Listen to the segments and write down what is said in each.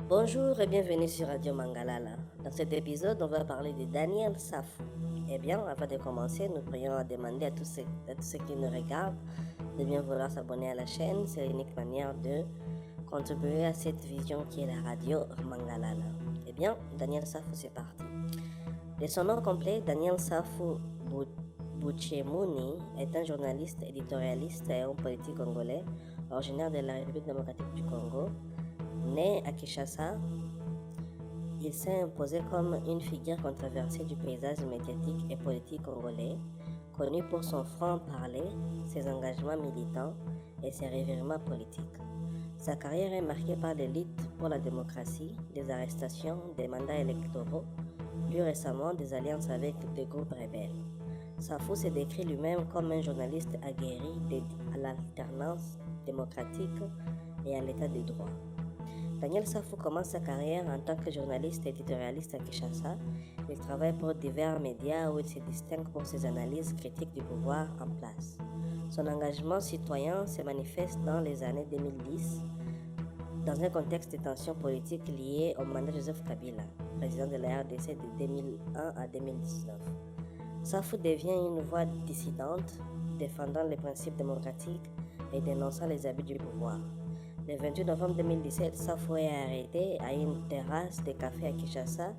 Bonjour et bienvenue sur Radio Mangalala. Dans cet épisode, on va parler de Daniel Safou. Eh bien, avant de commencer, nous prions à demander à tous ceux qui nous regardent de bien vouloir s'abonner à la chaîne. C'est l'unique manière de contribuer à cette vision qui est la Radio Mangalala. Eh bien, Daniel Safou, c'est parti. De son nom complet, Daniel Safou Bouchemouni est un journaliste, éditorialiste et homme politique congolais, originaire de la République démocratique du Congo. Né à Kinshasa, il s'est imposé comme une figure controversée du paysage médiatique et politique congolais, connu pour son franc-parler, ses engagements militants et ses revirements politiques. Sa carrière est marquée par des luttes pour la démocratie, des arrestations, des mandats électoraux, plus récemment des alliances avec des groupes rebelles. Safou se décrit lui-même comme un journaliste aguerri à l'alternance démocratique et à l'état de droit. Daniel Safou commence sa carrière en tant que journaliste et éditorialiste à Kinshasa. Il travaille pour divers médias où il se distingue pour ses analyses critiques du pouvoir en place. Son engagement citoyen se manifeste dans les années 2010 dans un contexte de tensions politiques liées au mandat de Joseph Kabila, président de la RDC de 2001 à 2019. Safou devient une voix dissidente, défendant les principes démocratiques et dénonçant les abus du pouvoir. Le 28 novembre 2017, Safou est arrêté à une terrasse de café à Kinshasa,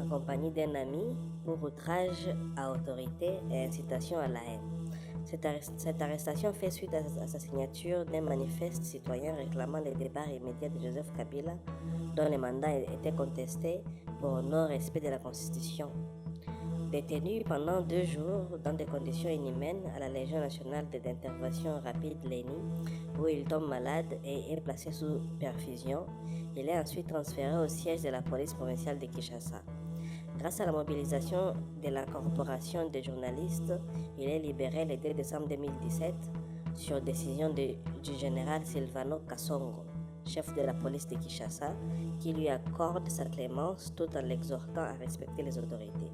accompagné d'un ami pour outrage à autorité et incitation à la haine. Cette arrestation fait suite à sa signature d'un manifeste citoyen réclamant le départ immédiat de Joseph Kabila, dont le mandat était contesté pour non-respect de la Constitution. Détenu pendant 2 jours dans des conditions inhumaines à la Légion nationale d'intervention rapide Léni, où il tombe malade et est placé sous perfusion, il est ensuite transféré au siège de la police provinciale de Kinshasa. Grâce à la mobilisation de la corporation des journalistes, il est libéré le 2 décembre 2017 sur décision du général Silvano Kasongo, chef de la police de Kinshasa, qui lui accorde sa clémence tout en l'exhortant à respecter les autorités.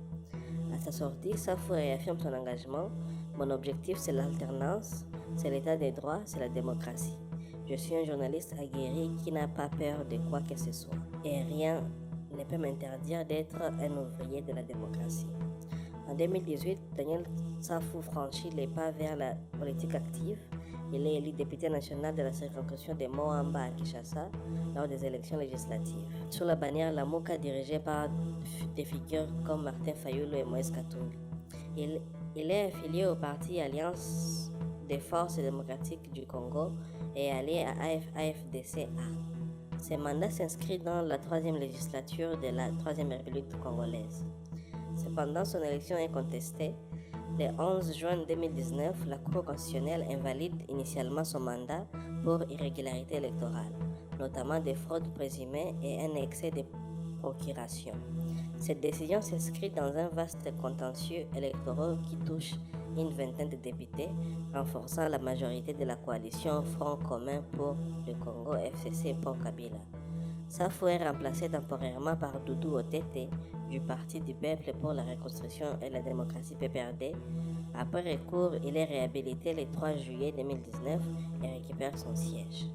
À sa sortie, Safou réaffirme son engagement. Mon objectif, c'est l'alternance, c'est l'état des droits, c'est la démocratie. Je suis un journaliste aguerri qui n'a pas peur de quoi que ce soit. Et rien ne peut m'interdire d'être un ouvrier de la démocratie. En 2018, Daniel Safou franchit les pas vers la politique active. Il est élu député national de la circonscription de Moamba à Kinshasa lors des élections législatives. Sous la bannière Lamuka dirigée par des figures comme Martin Fayulu et Moïse Katumbi. Il est affilié au parti Alliance des forces démocratiques du Congo et allié à AFDC-A. Ses mandats s'inscrit dans la 3e législature de la 3e République congolaise. Cependant, son élection est contestée. Le 11 juin 2019, la Cour constitutionnelle invalide initialement son mandat pour irrégularité électorale, notamment des fraudes présumées et un excès de procuration. Cette décision s'inscrit dans un vaste contentieux électoral qui touche une vingtaine de députés, renforçant la majorité de la coalition Front commun pour le Congo FCC pour Kabila. Safou est remplacé temporairement par Doudou Otete du Parti du Peuple pour la Reconstruction et la Démocratie PPRD. Après recours, il est réhabilité le 3 juillet 2019 et récupère son siège.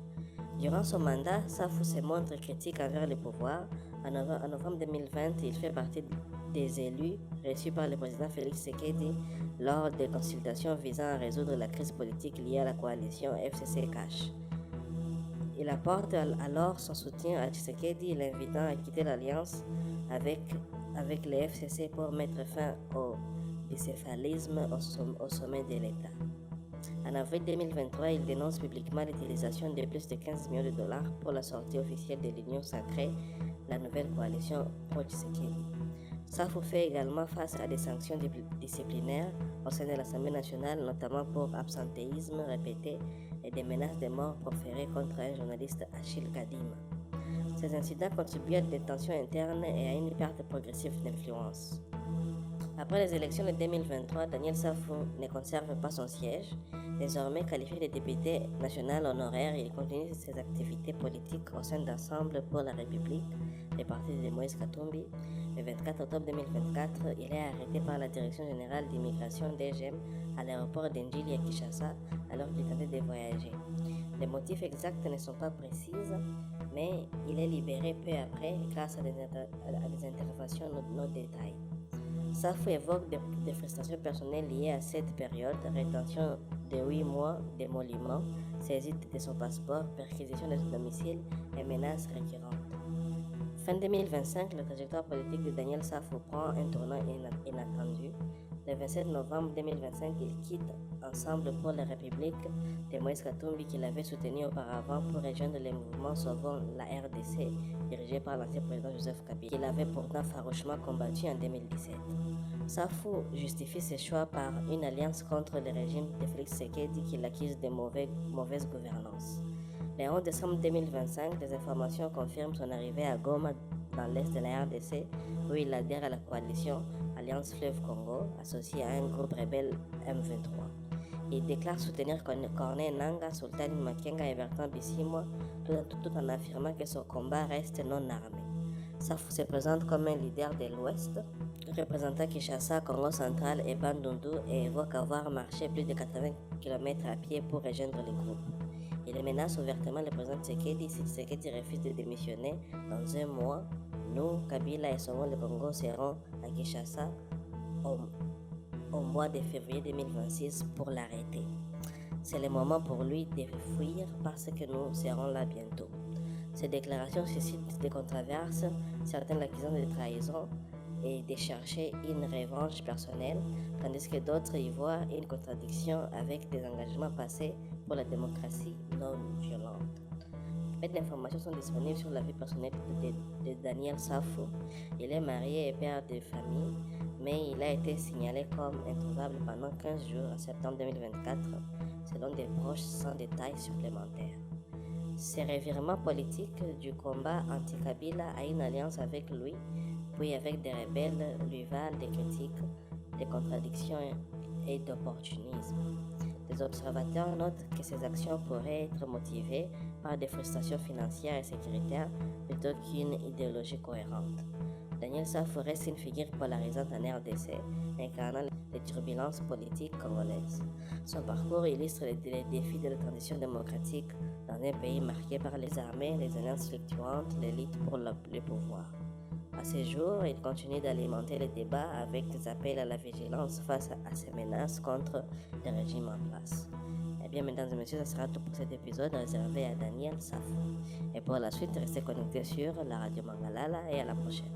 Durant son mandat, Safou se montre critique envers le pouvoir. En novembre 2020, il fait partie des élus reçus par le président Félix Tshisekedi lors des consultations visant à résoudre la crise politique liée à la coalition FCC-CACH. Il apporte alors son soutien à Tshisekedi, l'invitant à quitter l'alliance avec le FCC pour mettre fin au bicéphalisme au sommet de l'État. En avril 2023, il dénonce publiquement l'utilisation de plus de 15 millions de dollars pour la sortie officielle de l'Union sacrée, la nouvelle coalition pro-Tshisekedi. Safou fait également face à des sanctions disciplinaires au sein de l'Assemblée nationale, notamment pour absentéisme répété et des menaces de mort proférées contre un journaliste, Achille Kadima. Ces incidents contribuent à des tensions internes et à une perte progressive d'influence. Après les élections de 2023, Daniel Safou ne conserve pas son siège. Désormais qualifié de député national honoraire, il continue ses activités politiques au sein d'Ensemble pour la République, le parti de Moïse Katumbi. Le 24 octobre 2024, il est arrêté par la Direction générale d'immigration DGM à l'aéroport d'Njili à Kinshasa alors qu'il tentait de voyager. Les motifs exacts ne sont pas précis, mais il est libéré peu après grâce à des interventions non détaillées. Safou évoque des frustrations personnelles liées à cette période, rétention de 8 mois d'émolument, saisie de son passeport, perquisition de son domicile et menaces récurrentes. Fin 2025, la trajectoire politique de Daniel Safou prend un tournant inattendu. Le 27 novembre 2025, il quitte Ensemble pour la République de Moïse Katumbi qu'il avait soutenu auparavant pour rejoindre les mouvements sauvant la RDC dirigé par l'ancien président Joseph Kabila, qu'il avait pourtant farouchement combattu en 2017. Safou justifie ses choix par une alliance contre le régime de Félix Tshisekedi qu'il accuse de mauvaise gouvernance. Le 11 décembre 2025, des informations confirment son arrivée à Goma dans l'est de la RDC où il adhère à la coalition Alliance Fleuve Congo associée à un groupe rebelle M23. Il déclare soutenir Corneille Nangaa, Sultani Makenga et Bertrand Bisimwa tout en affirmant que son combat reste non armé. Safou se présente comme un leader de l'Ouest, représentant Kinshasa, Congo central et Bandundu et évoque avoir marché plus de 80 km à pied pour rejoindre les groupes. Il menace ouvertement le président Tshisekedi si Tshisekedi refuse de démissionner dans un mois. Nous, Kabila et Songo le Congo seront à Kinshasa au mois de février 2026 pour l'arrêter. C'est le moment pour lui de fuir parce que nous serons là bientôt. Ces déclarations suscitent des controverses, certains l'accusant de trahison et de chercher une revanche personnelle, tandis que d'autres y voient une contradiction avec des engagements passés pour la démocratie non violente. Peu d'informations sont disponibles sur la vie personnelle de Daniel Safou. Il est marié et père de famille, mais il a été signalé comme introuvable pendant 15 jours en septembre 2024, selon des proches sans détails supplémentaires. Ces revirements politiques du combat anti-Kabila à une alliance avec lui, puis avec des rebelles lui valent des critiques, des contradictions et d'opportunisme. Les observateurs notent que ces actions pourraient être motivées par des frustrations financières et sécuritaires plutôt qu'une idéologie cohérente. Daniel Safou reste une figure polarisante en RDC, incarnant les turbulences politiques congolaises. Son parcours illustre les défis de la transition démocratique dans un pays marqué par les armées, les alliances fluctuantes, l'élite pour le pouvoir. À ce jour, il continue d'alimenter les débats avec des appels à la vigilance face à ces menaces contre le régime en place. Eh bien, mesdames et messieurs, ça sera tout pour cet épisode réservé à Daniel Safou. Et pour la suite, restez connectés sur la radio Mangalala et à la prochaine.